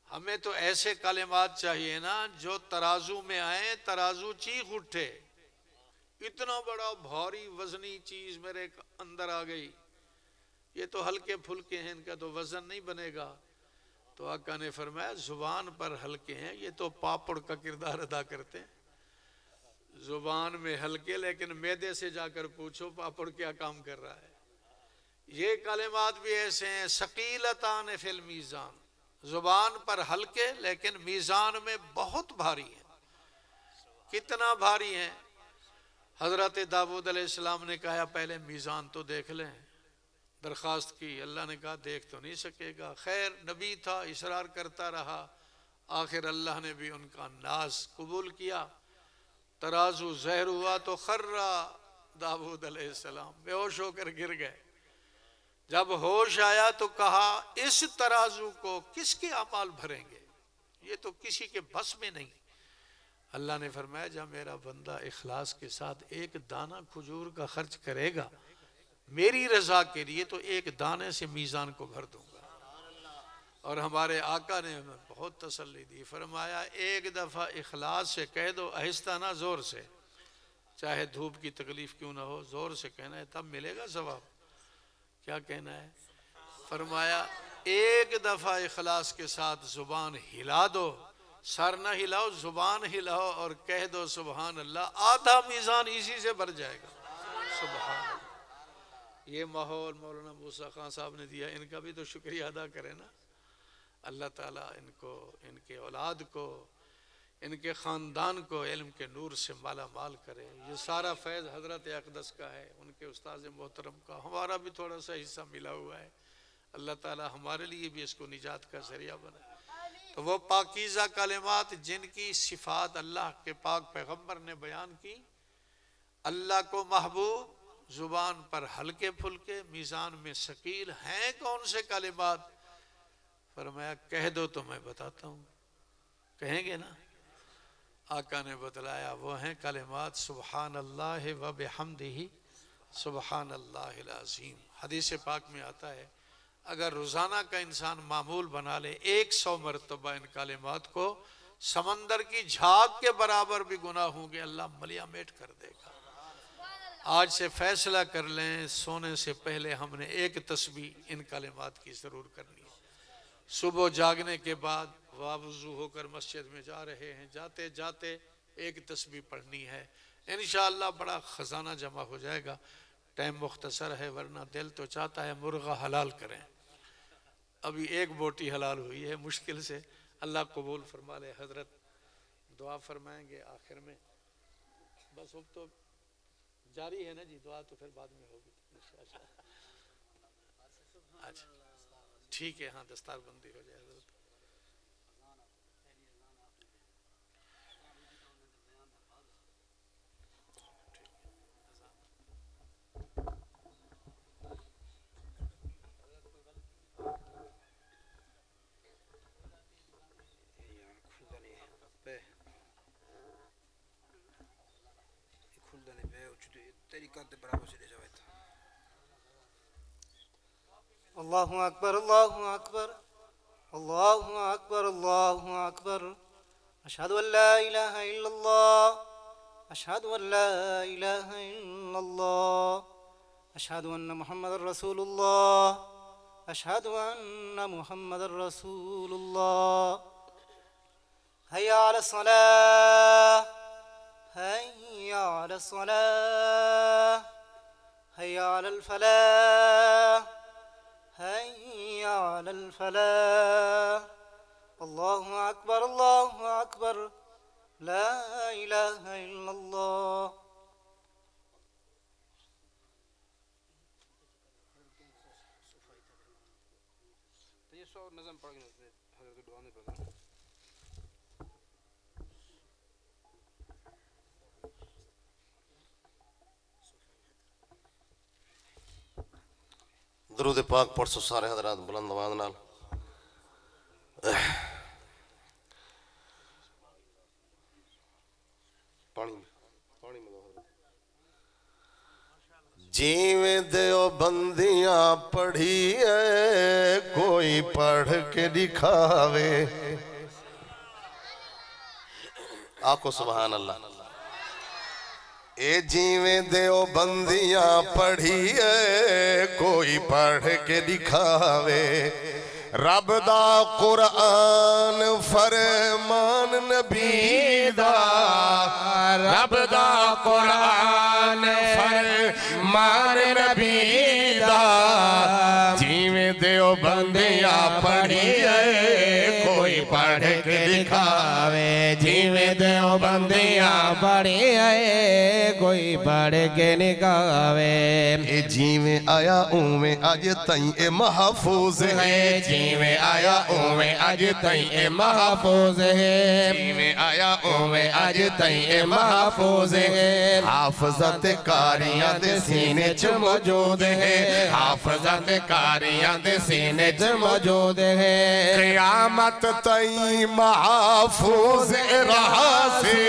ہمیں تو ایسے کلمات چاہیے نا جو ترازو میں آئیں، ترازو چیخ اٹھے، اتنا بڑا بھاری وزنی چیز میرے اندر آ گئی، یہ تو ہلکے پھلکے ہیں، ان کا تو وزن نہیں بنے گا۔ تو آقا نے فرمایا زبان پر ہلکے ہیں، یہ تو پاپڑ کا کردار ادا کرتے ہیں، زبان میں ہلکے، لیکن معدے سے جا کر پوچھو پاپڑ کیا کام کر رہا ہے۔ یہ کلمات بھی ایسے ہیں ثقیلتان فی المیزان، زبان پر ہلکے لیکن میزان میں بہت بھاری ہیں۔ کتنا بھاری ہیں؟ حضرت داؤد علیہ السلام نے کہا پہلے میزان تو دیکھ لیں، درخواست کی، اللہ نے کہا دیکھ تو نہیں سکے گا۔ خیر نبی تھا، اصرار کرتا رہا، آخر اللہ نے بھی ان کا ناز قبول کیا، ترازو زہر ہوا تو خرّا داؤد علیہ السلام، بے ہوش ہو کر گر گئے۔ جب ہوش آیا تو کہا اس ترازو کو کس کے اعمال بھریں گے، یہ تو کسی کے بس میں نہیں۔ اللہ نے فرمایا جب میرا بندہ اخلاص کے ساتھ 1 دانہ کھجور کا خرچ کرے گا میری رضا کے لیے تو 1 دانے سے میزان کو بھر دوں گا۔ اور ہمارے آقا نے ہمیں بہت تسلی دی، فرمایا 1 دفعہ اخلاص سے کہہ دو، آہستہ نہ زور سے، چاہے دھوپ کی تکلیف کیوں نہ ہو، زور سے کہنا ہے تب ملے گا ثواب۔ کیا کہنا ہے؟ فرمایا 1 دفعہ اخلاص کے ساتھ زبان ہلا دو، سر نہ ہلاؤ، زبان ہلاؤ اور کہہ دو سبحان اللہ، آدھا میزان اسی سے بھر جائے گا۔ سبحان اللہ۔ یہ ماحول مولانا موسیٰ خان صاحب نے دیا، ان کا بھی تو شکریہ ادا کرے نا۔ اللہ تعالیٰ ان کو، ان کے اولاد کو، ان کے خاندان کو علم کے نور سے مالا مال کرے۔ یہ سارا فیض حضرت اقدس کا ہے، ان کے استاذ محترم کا، ہمارا بھی تھوڑا سا حصہ ملا ہوا ہے۔ اللہ تعالیٰ ہمارے لیے بھی اس کو نجات کا ذریعہ بنائے۔ تو وہ پاکیزہ کلمات جن کی صفات اللہ کے پاک پیغمبر نے بیان کی، اللہ کو محبوب، زبان پر ہلکے پھلکے، میزان میں ثقیل ہیں کون سے کلمات؟ فرمایا کہہ دو تو میں بتاتا ہوں، کہیں گے نا؟ آقا نے بتلایا وہ ہیں کلمات سبحان اللہ و بحمدہ سبحان اللہ العظیم۔ حدیث پاک میں آتا ہے اگر روزانہ کا انسان معمول بنا لے 100 مرتبہ ان کلمات کو، سمندر کی جھاگ کے برابر بھی گناہ ہوں گے، اللہ ملیا میٹ کر دے گا۔ آج سے فیصلہ کر لیں، سونے سے پہلے ہم نے 1 تسبیح ان کلمات کی ضرور کرنی ہے۔ صبح جاگنے کے بعد وضو ہو کر مسجد میں جا رہے ہیں، جاتے جاتے ایک تسبیح پڑھنی ہے، انشاءاللہ بڑا خزانہ جمع ہو جائے گا۔ ٹائم مختصر ہے، ورنہ دل تو چاہتا ہے مرغہ حلال کریں۔ ابھی ایک بوٹی حلال ہوئی ہے مشکل سے، اللہ قبول فرما لے۔ حضرت دعا فرمائیں گے آخر میں، بس اب تو جاری ہے نا جی، دعا تو پھر بعد میں ہوگی۔ اچھا ٹھیک ہے، ہاں دستار بندی ہو جائے حضرت۔ اللہ اکبر اللہ اکبر اللہ اکبر اللہ اکبر، اشہد ان لا الہ الا اللہ، اشہد ان لا الہ الا اللہ، اشہد ان محمد رسول اللہ، اشہد ان محمد رسول اللہ۔ حی علی الصلاة، حی علی الصلاة، حی علی الفلاح، حی علی الفلاح۔ اللہ اکبر اللہ اکبر، لا الہ الا اللہ۔ یہ سو نظم پڑھ گئے حضرت دعا نہیں پڑھا۔ درود پاک پڑھ سو سارے حضرات بلند آواز نال۔ پانی میں دو حضرت۔ جیویں دیو بندیاں پڑھی ہے کوئی پڑھ کے دکھاوے، آکو سبحان اللہ۔ اے جیویں دیو بندیاں پڑھی ہے کوئی پڑھ کے دکھاوے، رب دا قرآن فرمان نبی دا، رب دا قرآن فرمان نبی دا، جیویں دیو بندیاں پڑھی ہے کوئی پڑھ کے دکھاوے، جیویں دیو بندیاں پڑھی ہے کوئی پڑھ کے نکاوے، اے جیویں آیا اویں اج تائیں اے محفوظ ہے، جیویں آیا اویں اج تائیں اے محفوظ ہے، جیویں آیا اویں اج تائیں اے محفوظ ہے، حافظت کاریاں دے سینے چ موجود ہے، حافظت کاریاں دے سینے چ موجود ہے، قیامت تائیں محفوظ رہا سے،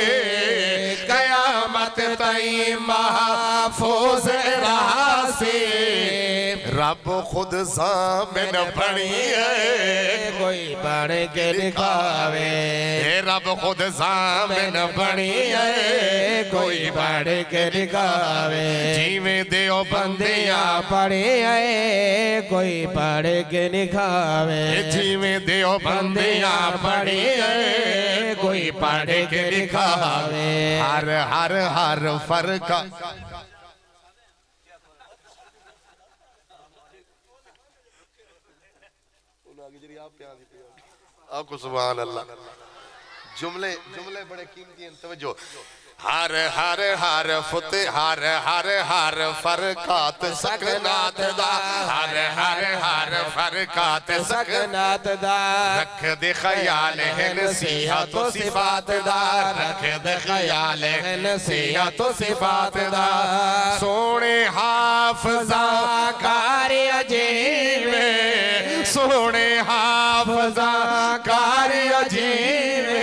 قیامت تائیں محفوظ رہا سے، رب خود ضامن بنی ہے کوئی پڑھ کے دکھاوے، رب خود ضامن بنی ہے کوئی پڑھ کے دکھاوے، جیویں دیو بندیاں پڑھی ہے کوئی پڑھ کے دکھاوے، جیویں دیو بندیاں پڑھی ہے کوئی پڑھ کے دکھاوے، ہر فرقہ آپ کو سبحان اللہ۔ جملے بڑے قیمتی ہیں، توجہ۔ ہر فتح ہر فرقات سکنات دا، ہر فرقات سکنات دا، رکھ دے خیال ہے نصیحت و صفات دا، رکھ دے خیال ہے نصیحت و صفات دا، سونے حافظاں کاری عجیبے، سونے حافظاں کاری عجیبے،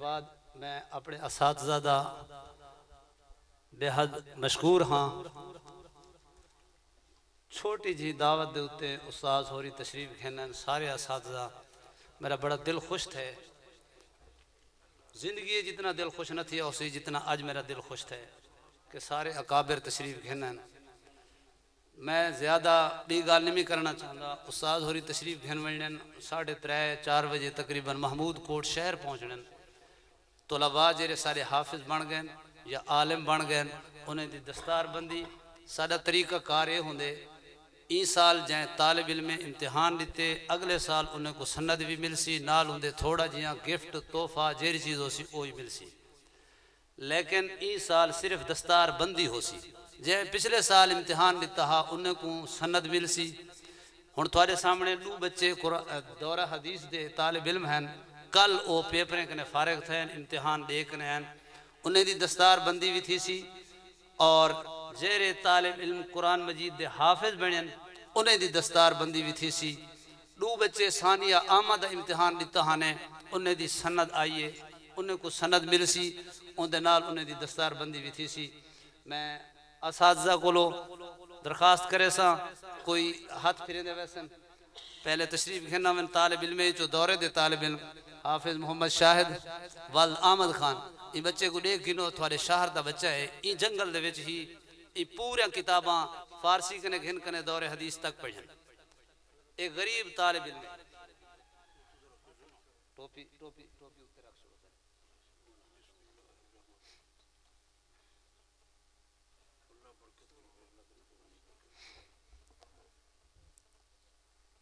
بعد میں اپنے اساتذہ دا بے حد مشکور ہاں چھوٹی جی دعوت دے اتے استاد ہوری تشریف گھنن سارے اساتذہ میرا بڑا دل خوش ہے زندگی جتنا دل خوش نہ تھی اسی جتنا آج میرا دل خوش ہے کہ سارے اکابر تشریف گھنن میں زیادہ بھی گال نہیں کرنا چاہتا استاد ہوری تشریف گھن ونجن 3:30-4 بجے تقریباً محمود کوٹ شہر پہنچن طلباء جیرے سارے حافظ بن گئے یا عالم بن گئے انہیں دی دستار بندی سادہ طریقہ کار یہ ہوندے این سال جائیں طالب علم امتحان دیتے اگلے سال انہیں کو سند بھی مل سی نال ہوندے تھوڑا جیاں گفٹ تحفہ جیری چیز ہو سی وہی مل سی لیکن این سال صرف دستار بندی ہو سی جائیں پچھلے سال امتحان دیتا ہا انہیں کو سند مل سی ہن تھوڑے سامنے 2 بچے دورہ حدیث دے طالب علم ہیں کل او پیپریں کنے فارغ تھے امتحان دے کنے ہیں انہیں دی دستار بندی بھی تھی سی اور جیرے طالب علم قرآن مجید دے حافظ بنین انہیں دی دستار بندی بھی تھی سی 2 بچے ثانیہ آمدہ امتحان دیتا ہانے انہیں دی سند آئیے انہیں کو سند مل سی ان دے نال انہیں دی دستار بندی بھی تھی سی میں اساتذہ کو لو درخواست کرے سا کوئی ہاتھ پھرے دے ویسن پہلے تشریف گھننا من طالب علم جو دورے دے طالب علم حافظ محمد شاہد والد آمد خان یہ بچے کو دیکھ گنو تھوڑے شہر دا بچہ ہے یہ جنگل دے وچ ہی یہ پورے کتاباں فارسی کنے گھن کنے دور حدیث تک پڑھن ایک غریب طالب علم ٹوپی اتنے رکھ چھوڑو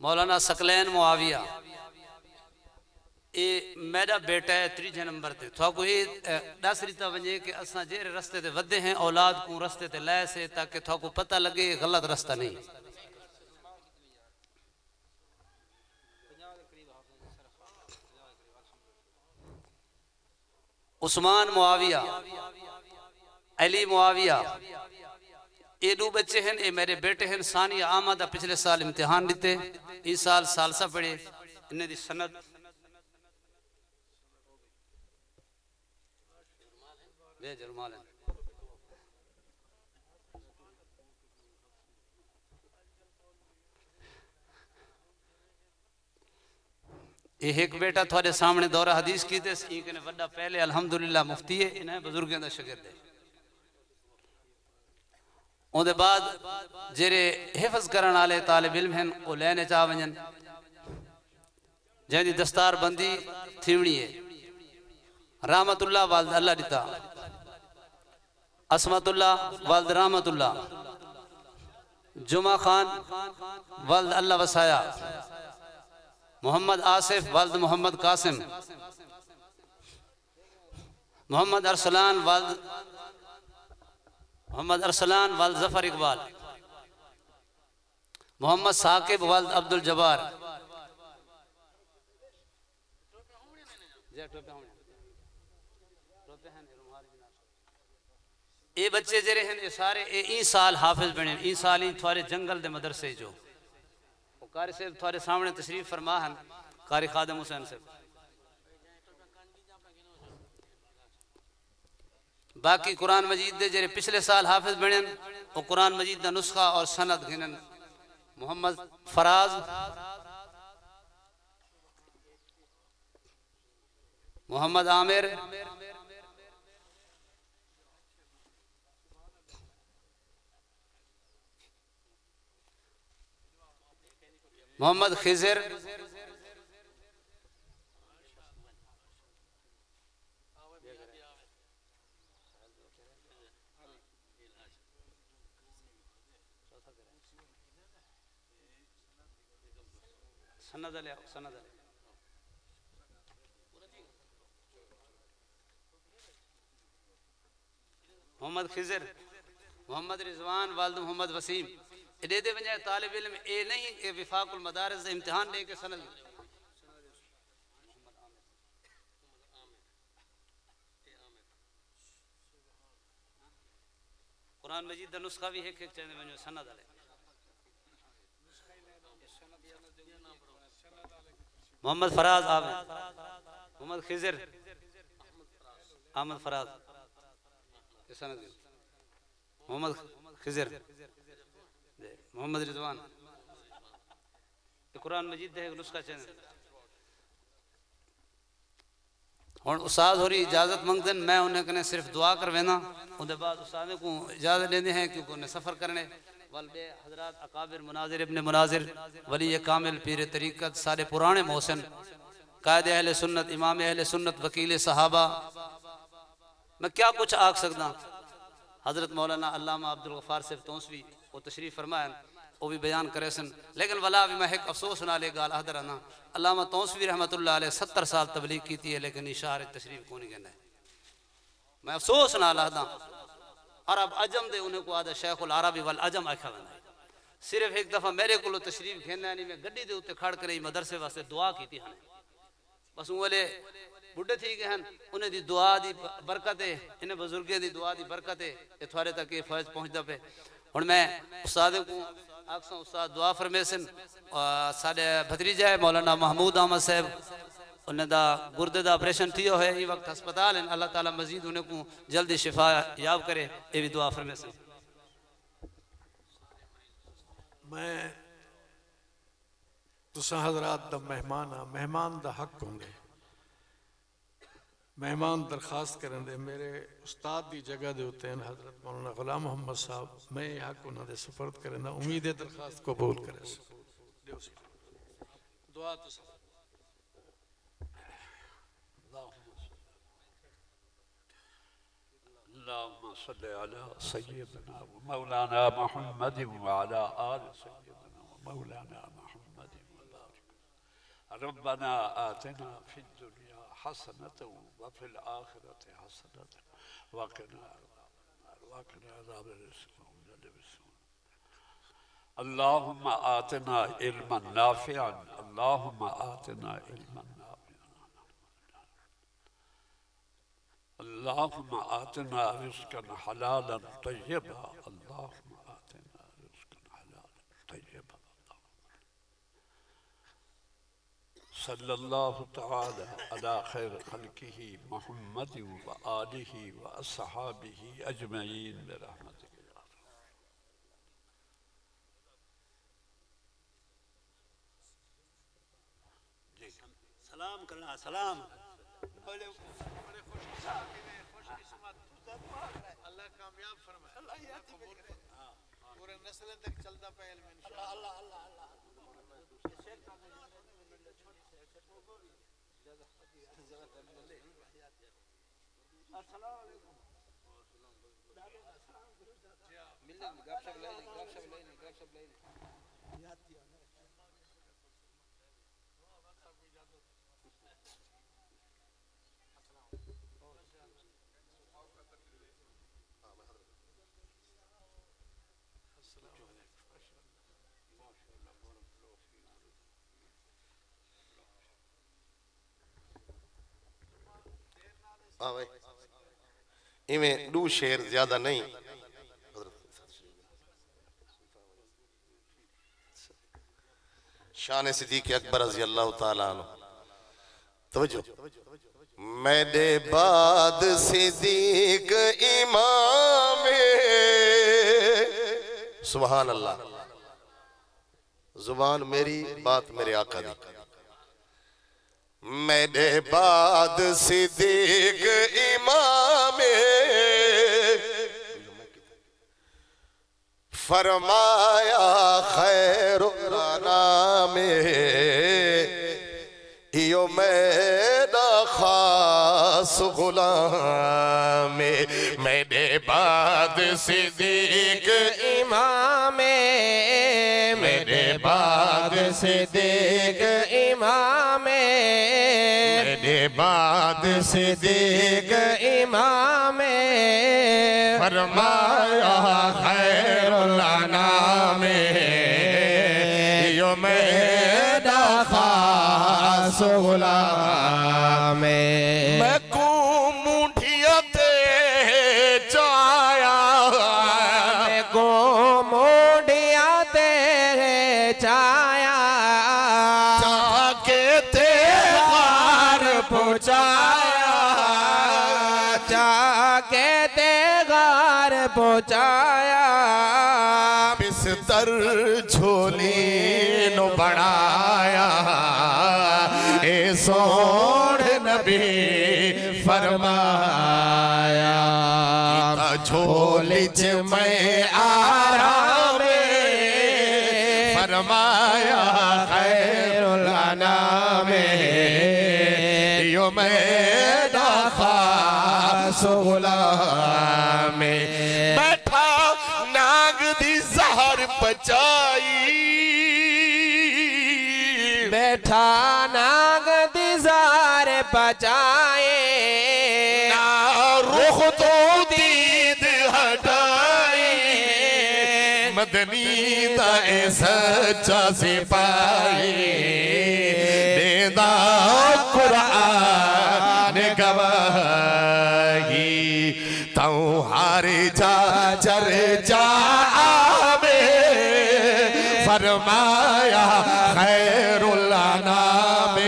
مولانا ثقلین معاویہ یہ میرا بیٹا ہے 3 نمبر تے تو کو یہ دس ریتا ونجے کہ اساں جیرے رستے تے ودے ہیں اولاد کو رستے تے لائے سے تاکہ تو کو پتہ لگے غلط رستہ نہیں عثمان معاویہ علی معاویہ یہ 2 بچے ہیں یہ میرے بیٹے ہیں ثانیہ آمدہ پچھلے سال امتحان دیتے اس سال سالسہ پڑھے انہیں دی سند بے جرمال ہیں یہ ایک بیٹا تھوڑے سامنے دورہ حدیث کی تے یہ کنے وڈا پہلے الحمدللہ مفتی ہے انہیں بزرگیں دا شگرد ہے ان دے بعد جیرے حفظ کرن آلے طالب علم ہیں وہ لینے چاہ ونجن جہاں دی دستار بندی تھیونی ہے رحمت اللہ والد اللہ دیتا عصمت اللہ والد رحمت اللہ جمعہ خان والد اللہ وسایا محمد آصف والد محمد قاسم محمد ارسلان والد ظفر اقبال محمد ثاقب والد عبد الجبار یہ بچے جرے ہیں یہ سارے این سال حافظ بنے این سال ہی تھوارے جنگل دے مدرسے جو قاری صاحب تھوارے سامنے تشریف فرما ہیں قاری خادم حسین صاحب باقی قرآن مجید دے جرے پچھلے سال حافظ بنے وہ قرآن مجید دا نسخہ اور سند گھنن محمد فراز محمد عامر محمد خضر سند علیہ محمد خضر محمد رضوان والد محمد وسیم دے دے ونجائے طالب علم اے نہیں کہ وفاق المدارس امتحان دے کے سند قرآن مجید دا نسخہ بھی ایک چاہنے ونجو سند علیہ محمد فراز آمد محمد خضر احمد فراز یہ سند محمد خضر محمد رضوان قرآن مجید دے نسخہ چینل ہوں استاد ہوری اجازت منگتے ہیں میں انہیں کنے صرف دعا کروینا ان دے بعد استاد کو اجازت لیندے ہیں کیونکہ انہیں سفر کرنے والبے حضرات اکابر مناظر ابن مناظر ولی کامل پیر طریقت سارے پرانے محسن قائد اہل سنت امام اہل سنت وکیل صحابہ میں کیا کچھ آگ سکتا حضرت مولانا علامہ عبدالغفار صاحب تونسوی وہ تشریف فرمائیں وہ بھی بیان کرے سن لیکن ولا بھی میں ایک افسوس نہ لے گال حضر آنا علامہ تونسوی رحمت اللہ علیہ 70 سال تبلیغ کی تھی ہے لیکن اشارہ تشریف کو نہیں کہنا ہے میں افسوس نہ لادا عرب عجم دے انہیں کو آدھا شیخ العربی والعجم آکھا بنا ہے صرف ایک دفعہ میرے کو تشریف کھیلنا ہے میں گڈی دے ہوتے کھڑ کرے مدرسے واسطے دعا کی تھی ہمیں بس انہوں بڑھے تھی کہ انہیں دی دعا دی برکت ہے انہیں بزرگیں دی دعا دی برکت ہے یہ تھوڑے تک یہ فیض پہنچ دا پہ اور میں استادوں کو آکساں استاد دعا فرمیسن سارے بھتریجہ ہے مولانا محمود احمد صاحب انہیں دا گردے دا آپریشن تھیو ہے یہ وقت ہسپتال ہیں اللہ تعالیٰ مزید انہیں کو جلدی شفا یاب کرے یہ بھی دعا فرمیسن میں تساں حضرات دا مہمان دا حق ہوں گے مہمان درخواست کریں دے میرے استاد دی جگہ دے ہوتے ہیں حضرت مولانا غلام محمد صاحب میں یہ حق انہوں دے سفرد کریں دا امید درخواست قبول کریں دعا تو سب اللهم صل على سيدنا ومولانا محمد وعلى آل سيدنا ومولانا محمد وبارك ربنا آتنا في الدنيا حسنة وفي الآخرة حسنة وقنا عذاب الرسول اللهم آتنا علما نافعا اللهم آتنا علما نافعا اللهم آتنا رزقا حلالا طيبا اللهم آتنا رزقا حلالا طيبا صلى الله تعالى على خير خلقه محمد وآله وأصحابه أجمعين برحمتك يا رب سلام کرنا سلام اللہ کامیاب فرمائے اللہ پورے نسل تک چلتا پہ علم انشاءاللہ اللہ اللہ اللہ السلام علیکم ملنے گپ شپ لے ایویں دو شعر زیادہ نہیں شان صدیق اکبر رضی اللہ تعالیٰ عنہ توجہ میرے بعد صدیق امام سبحان اللہ زبان میری بات میرے آقا دی میرے بعد صدیق امام فرمایا خیر الانام ایو میرا خاص غلام میرے بعد صدیق امام میرے بعد صدیق امام میرے بعد صدیق امام فرمایا خیر الانام یو میرا خاص غلام میں کو مونڈھیاتے چایا میں کو مونڈھیاتے چایا چاہ کے تیغار پہنچایا چاہ کے تیغار پہنچایا بستر جھولی نو بڑھایا اے سوڑ نبی فرمایا جھولی چ میں آرام فرمایا خیر الانام یو میرا خاص غلام بیٹھا ناگ دی زہر بچائی بیٹھا ناگ دی زہر بچائے رخ تو دید ہٹائی مدنی دا اے سچا سپاہی دیدہ قرآن گواہی تمہاری جا چرچا میں فرمایا خیر الانام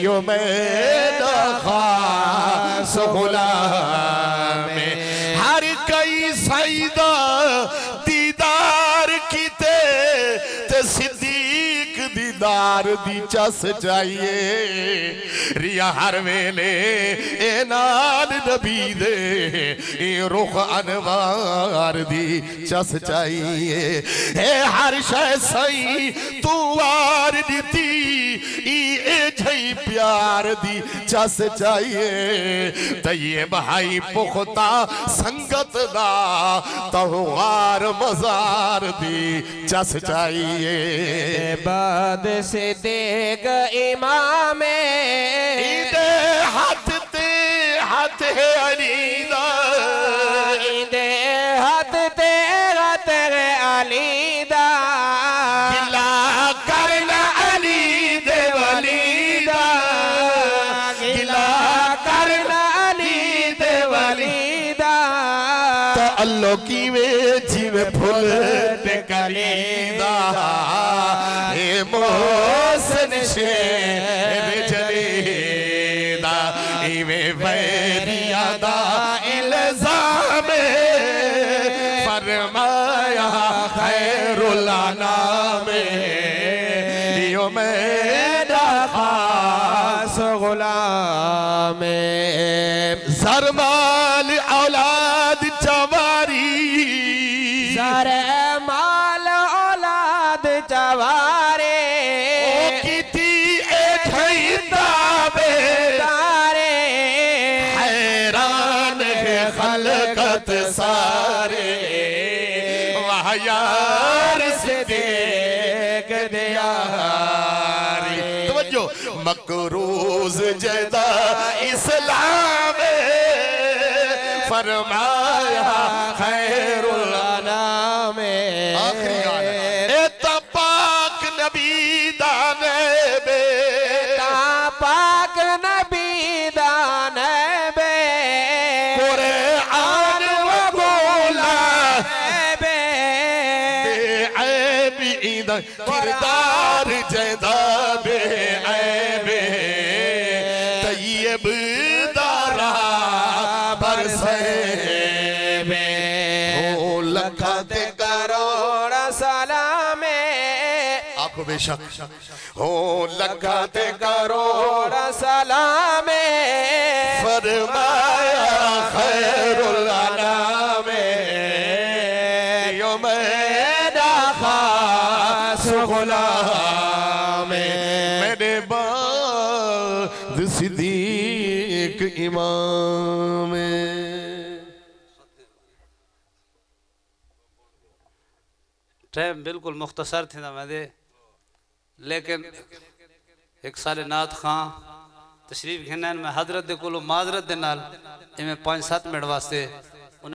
یو میرا خاص غلام ہر کئی سیدہ دیدار کیتے تے صدیق دیدار دی چس جائیے ریا ہر ویلے اے نال نبی دے اے رخ انوار دی چس چاہیے اے ہر شے سئی تو وار دیتی اے جھئی پیار دی چس چاہیے طیب ہائی پختہ سنگت دا توغار مزار دی چس چاہیے بعد سے دیگ امام عیدے ہاتھ تے ہاتھ علی دا عیدے ہاتھ تیرا تیرے علی دا گلا کرنا علی دے ولی دا گلا کرنا علی دے ولی دا تو اللہ کی وے جیوے پھول تے کلی دا اے محسن شیر جلی دا ایوے ویریا دا الزام فرمایا خیر الانام یو میرا خاص غلام زرمال اولاد چواری زر مال اولاد چوارے او کی تھی ایک ہی تابے تارے حیران ہے خلقت سارے وہاں یار سے دیکھ دیاری توجہ مقروض جدہ اسلام فرمایا خیر الانام آخری گانا اے تا پاک نبی دانے بے تا پاک نبی دانے بے قرآن و گولا بے بے عیب ایدہ کردار جیدہ بے عیب طیب دارا برسے بے ہو لکھت کروڑ سلام آنکھوں بے شک ہو لکھت کروڑ سلام فرمایا خیر الانام یو میرا خاص غلام میرے بعد صدیق امام ٹائم بالکل مختصر تھی نا میں دے لیکن ایک سال نات خان تشریف گھنین میں حضرت دے کلو معذرت دے نال میں 5-7 منٹ واسطے